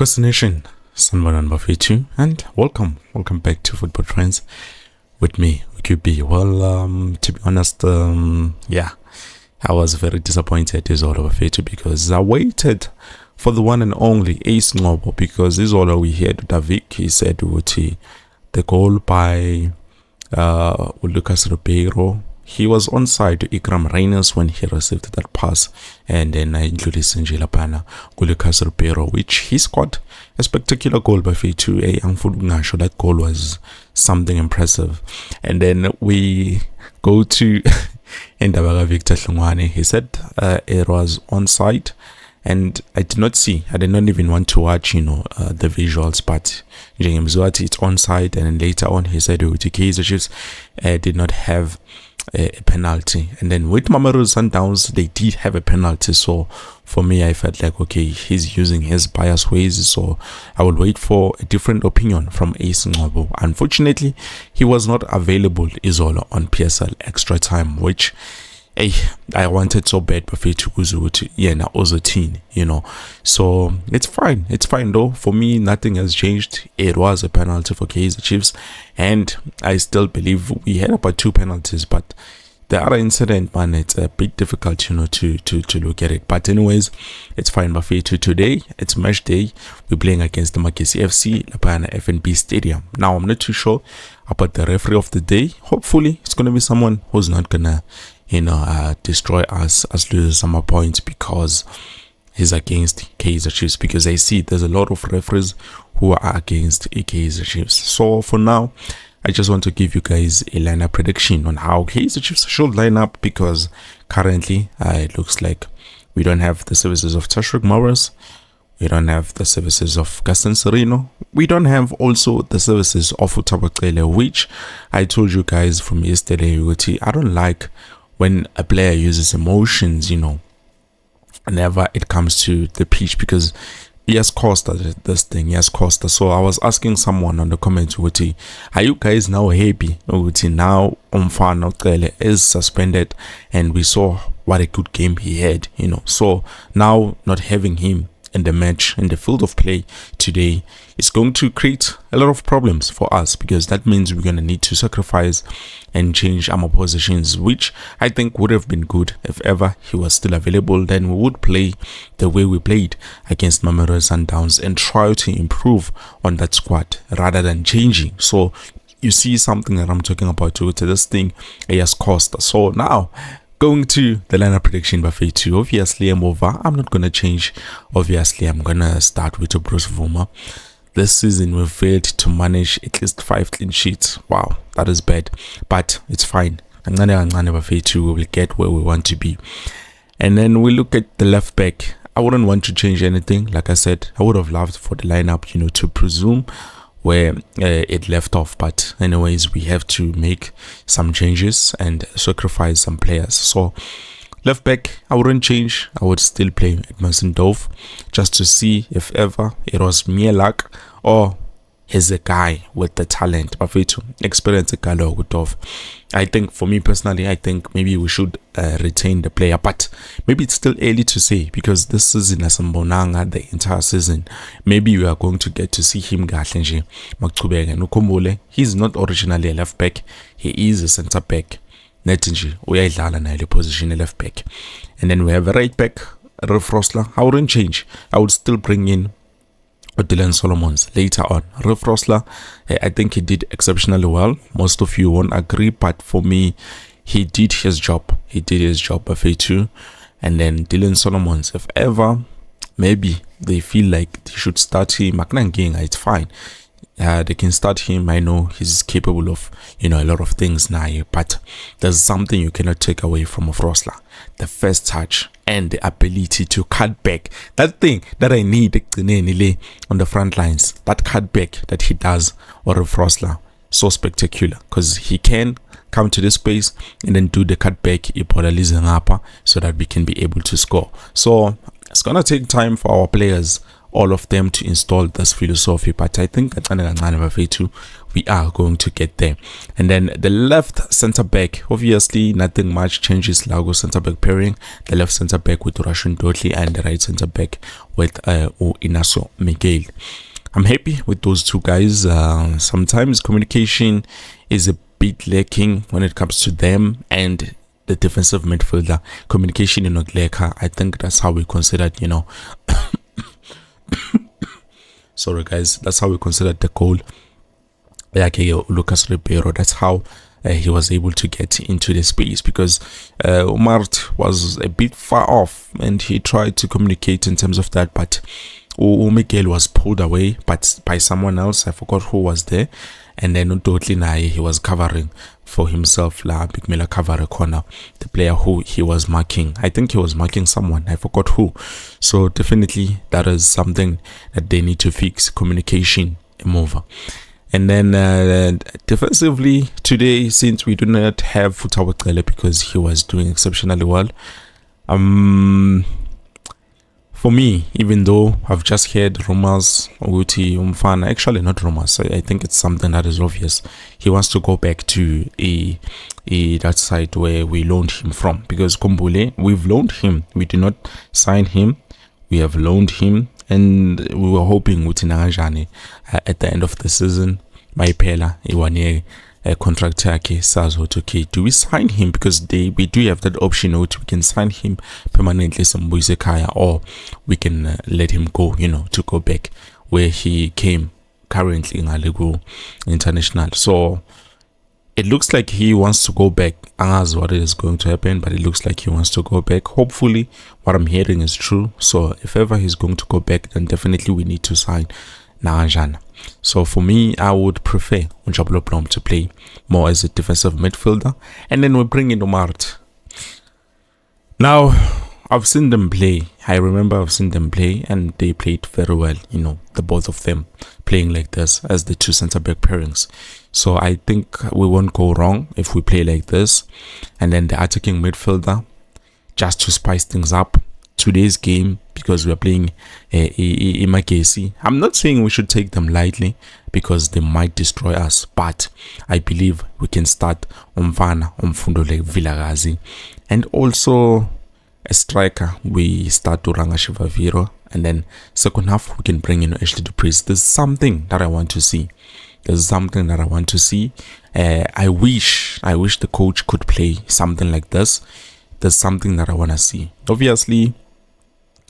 Nation, Sanbanan Bafetu, and welcome back to Football Trends with me, QB. Well, to be honest, I was very disappointed as all Bafetu because I waited for the one and only Ace Ngobo because this is all we heard. Davik, he said, the goal by Lucas Ribeiro. He was onside to Ikram Reyners when he received that pass, and then I included Sinjela Pana, Lucas Ribeiro, which he scored a spectacular goal by Feitu. That goal was something impressive. And then we go to Ndabaga Victor Hlungwane. He said it was onside, and I did not even want to watch, the visuals, but James Zwati, it's onside, and then later on he said Kaizer Chiefs did not have a penalty, and then with Mamelodi Sundowns they did have a penalty. So for me, I felt like, okay, he's using his bias ways, so I will wait for a different opinion from Ace Ngobo. Unfortunately, he was not available Izolo on PSL extra time, which I wanted so bad to so it's fine though. For me, nothing has changed. It was a penalty for Kaizer Chiefs, and I still believe we had about 2 penalties, but the other incident, man, it's a bit difficult, to look at it. But anyways, it's fine. Bafetu, today it's match day. We're playing against the Makesi FC, Lapana FNB Stadium. Now, I'm not too sure about the referee of the day. Hopefully, it's gonna be someone who's not gonna destroy us lose some points because he's against Kaizer Chiefs, because I see there's a lot of referees who are against Kaizer Chiefs. So for now, I just want to give you guys a lineup prediction on how Kaizer Chiefs should line up, because currently it looks like we don't have the services of Tashrik Morris, we don't have the services of Gaston Serino, we don't have also the services of Utabakele, which I told you guys from yesterday. I don't like when a player uses emotions, whenever it comes to the pitch, because he has cost us this thing. He has cost us. So I was asking someone on the comments, are you guys now happy? Now Umfana is suspended, and we saw what a good game he had, So now not having him in the match, in the field of play today, is going to create a lot of problems for us, because that means we're going to need to sacrifice and change our positions, which I think would have been good if ever he was still available. Then we would play the way we played against Mamelodi Sundowns and try to improve on that squad rather than changing. So you see something that I'm talking about to this thing, it has cost us. So now, going to the lineup prediction by Feitu, obviously I'm not going to change. Obviously, I'm going to start with Bruce Vuma. This season we've failed to manage at least 5 clean sheets. Wow, that is bad, but it's fine. We will get where we want to be. And then we look at the left back. I wouldn't want to change anything. Like I said, I would have loved for the lineup, to presume where it left off, but anyways, we have to make some changes and sacrifice some players. So left back, I wouldn't change. I would still play Edmondson Dove, just to see if ever it was mere luck or he's a guy with the talent, but to experience a color with Dove. I think, for me personally, I think maybe we should retain the player, but maybe it's still early to say, because this season, Asambonanga, the entire season, maybe we are going to get to see him. He's not originally a left back, he is a centre back. The position left back. And then we have a right back, Ralph Rosler. I wouldn't change. I would still bring in Dylan Solomons later on. Ralph Rosler, I think he did exceptionally well. Most of you won't agree, but for me, he did his job. He did his job by Feitu. And then Dylan Solomons, if ever maybe they feel like they should start him, it's fine. They can start him. I know he's capable of, a lot of things now, but there's something you cannot take away from Rosler: the first touch and the ability to cut back. That thing that I need on the front lines, that cut back that he does, or Rosler, so spectacular, because he can come to this space and then do the cut back so that we can be able to score. So it's gonna take time for our players all of them to install this philosophy, but I think we are going to get there. And then the left center back, obviously nothing much changes. Lago center back pairing, the left center back with Russian Dotli and the right center back with Inaso Miguel. I'm happy with those two guys. Sometimes communication is a bit lacking when it comes to them and the defensive midfielder. Communication in Ogleka, I think that's how we considered, sorry guys, that's how we considered the goal. Lucas Ribeiro, that's how he was able to get into the space, because Umart was a bit far off and he tried to communicate in terms of that, but Miguel was pulled away but by someone else. I forgot who was there, and then totally he was covering for himself. La Big Miller cover a corner, the player who he was marking, I think he was marking someone, I forgot who. So definitely that is something that they need to fix, communication move. And then defensively today, since we do not have Futawakele because he was doing exceptionally well, for me, even though I've just heard rumors, actually not rumors, I think it's something that is obvious. He wants to go back to that side where we loaned him from, because Kumbule, we've loaned him, we did not sign him, we have loaned him, and we were hoping at the end of the season, Maipela, Iwane, contract do we sign him, because we do have that option, we can sign him permanently or we can let him go, to go back where he came currently in Aligu International. So it looks like he wants to go back. As what is going to happen, but it looks like he wants to go back. Hopefully what I'm hearing is true. So if ever he's going to go back, then definitely we need to sign Naranjana. So for me, I would prefer Unjabulo Blom to play more as a defensive midfielder, and then we bring in Omart. Now, I've seen them play. I remember I've seen them play, and they played very well. The both of them playing like this as the two center back pairings. So I think we won't go wrong if we play like this, and then the attacking midfielder, just to spice things up. Today's game, because we're playing Imakesi. I'm not saying we should take them lightly, because they might destroy us, but I believe we can start Umfundole Vilagazi, and also a striker. We start to Ranga Shivaviro, and then second half we can bring in Ashley Dupree. There's something that I want to see. I wish the coach could play something like this. There's something that I want to see. Obviously,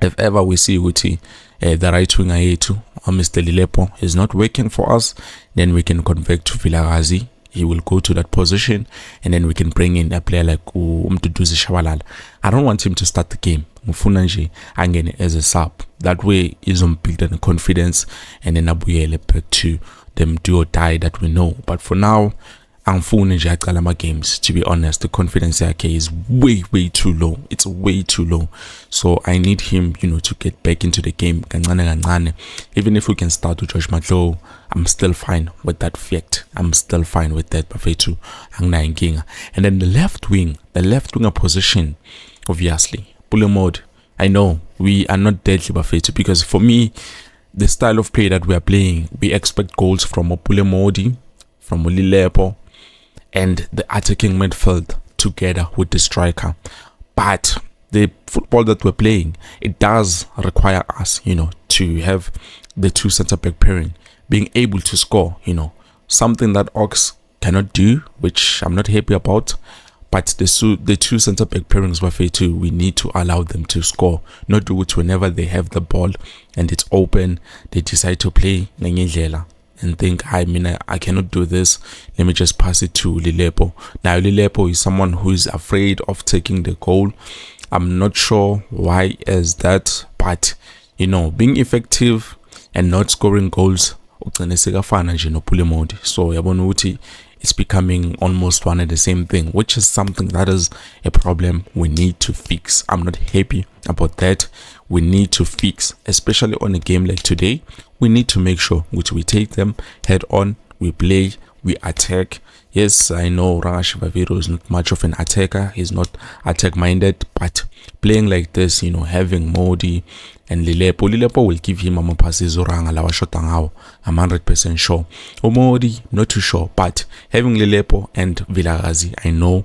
if ever we see the right winger yetu, Mr. Lilepo, is not working for us, then we can convert to Vilagazi. He will go to that position, and then we can bring in a player like Umduduzi Shabalala. I don't want him to start the game. Mufunanje angene as a sub. That way he's on build and confidence, and then abuyele back to them do or die that we know. But for now, Amfunanje Kalama games, to be honest, the confidence is way too low. It's way too low. So I need him, to get back into the game. Even if we can start with Josh Matlow, I'm still fine with that fact. I'm still fine with that. And then the left winger position, obviously, Pule mode. I know we are not deadly Bafetu, because for me, the style of play that we are playing, we expect goals from Opule Modi, from Ulilepo, and the attacking midfield together with the striker. But the football that we're playing, it does require us, to have the two center back pairing being able to score, something that Ox cannot do, which I'm not happy about. But the two center back pairings we need to allow them to score, not do it whenever they have the ball and it's open, they decide to play and think, I cannot do this, let me just pass it to Lilepo. Now Lilepo is someone who is afraid of taking the goal. I'm not sure why is that, but being effective and not scoring goals, so it's becoming almost one and the same thing, which is something that is a problem we need to fix. I'm not happy about that. We need to fix, especially on a game like today. We need to make sure which we take them head on, we play we attack. Yes, I know Rangashivaviro is not much of an attacker. He's not attack-minded, but playing like this, having Modi and Lilepo will give him ama passes oranga lawa shota ngawo. I'm 100% sure. Modi, not too sure, but having Lilepo and Vilagazi, I know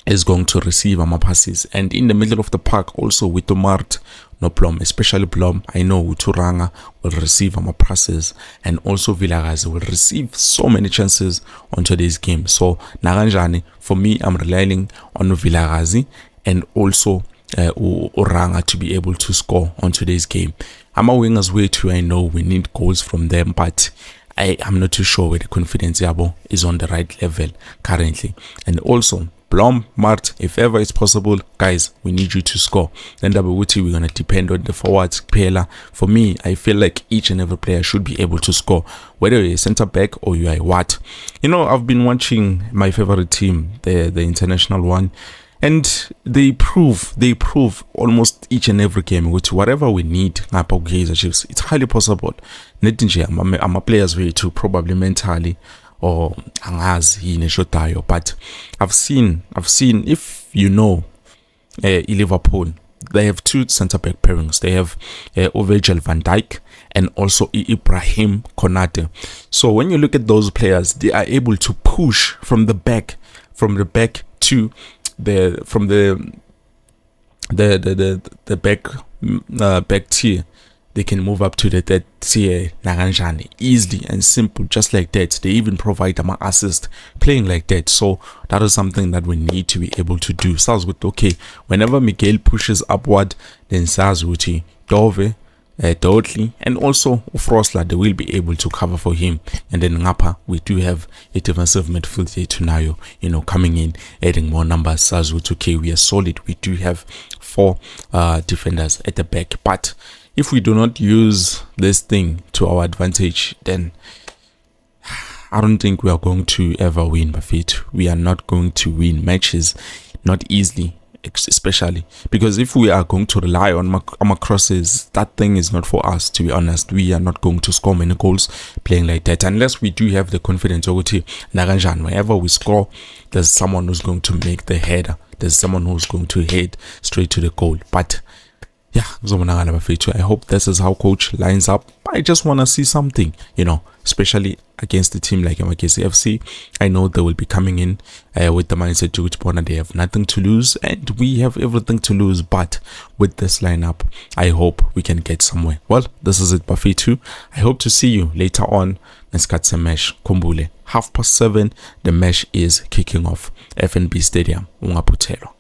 is going to receive ama passes. And in the middle of the park, also with Tomart, no Blom, especially Blom, I know Uturanga will receive ama passes, and also Vilagazi will receive so many chances on today's game. So Naranjani, for me, I'm relying on Vilagazi and also Oranga to be able to score on today's game. I'm a wingers way too. I know we need goals from them, but I'm not too sure where the confidence yabo is on the right level currently. And also Blom, Mart, if ever it's possible, guys, we need you to score. Then we're going to depend on the forwards. For me, I feel like each and every player should be able to score, whether you're a center back or you are what. I've been watching my favorite team, the international one, and they prove almost each and every game with whatever we need. Kaizer Chiefs, it's highly possible. I'm a player's way to probably mentally or angazi neshotayo, but I've seen if Liverpool, they have two center back pairings. They have Virgil van Dijk and also Ibrahim Konate. So when you look at those players, they are able to push from the back to the back tier. They can move up to the third tier Naranjani easily and simple, just like that. They even provide them an assist playing like that. So that is something that we need to be able to do. Sounds good. Okay, whenever Miguel pushes upward, then Sazuti, Dove, Dodley, and also Frosla, they will be able to cover for him. And then Ngapa, we do have a defensive midfield here Tunayo, coming in, adding more numbers. Sazuti, okay, we are solid. We do have 4 defenders at the back, but if we do not use this thing to our advantage, then I don't think we are going to ever win, Buffett. We are not going to win matches, not easily, especially because if we are going to rely on our crosses, that thing is not for us, to be honest. We are not going to score many goals playing like that unless we do have the confidence. Whenever we score, there's someone who's going to make the header. There's someone who's going to head straight to the goal. But yeah, I hope this is how coach lines up. I just want to see something, especially against a team like Amakesi FC. I know they will be coming in with the mindset to which they have nothing to lose and we have everything to lose. But with this lineup, I hope we can get somewhere. Well, this is it, Buffet 2. I hope to see you later on. Neskatse mesh Kumbule 7:30. The match is kicking off. FNB Stadium, Ungaputhelo.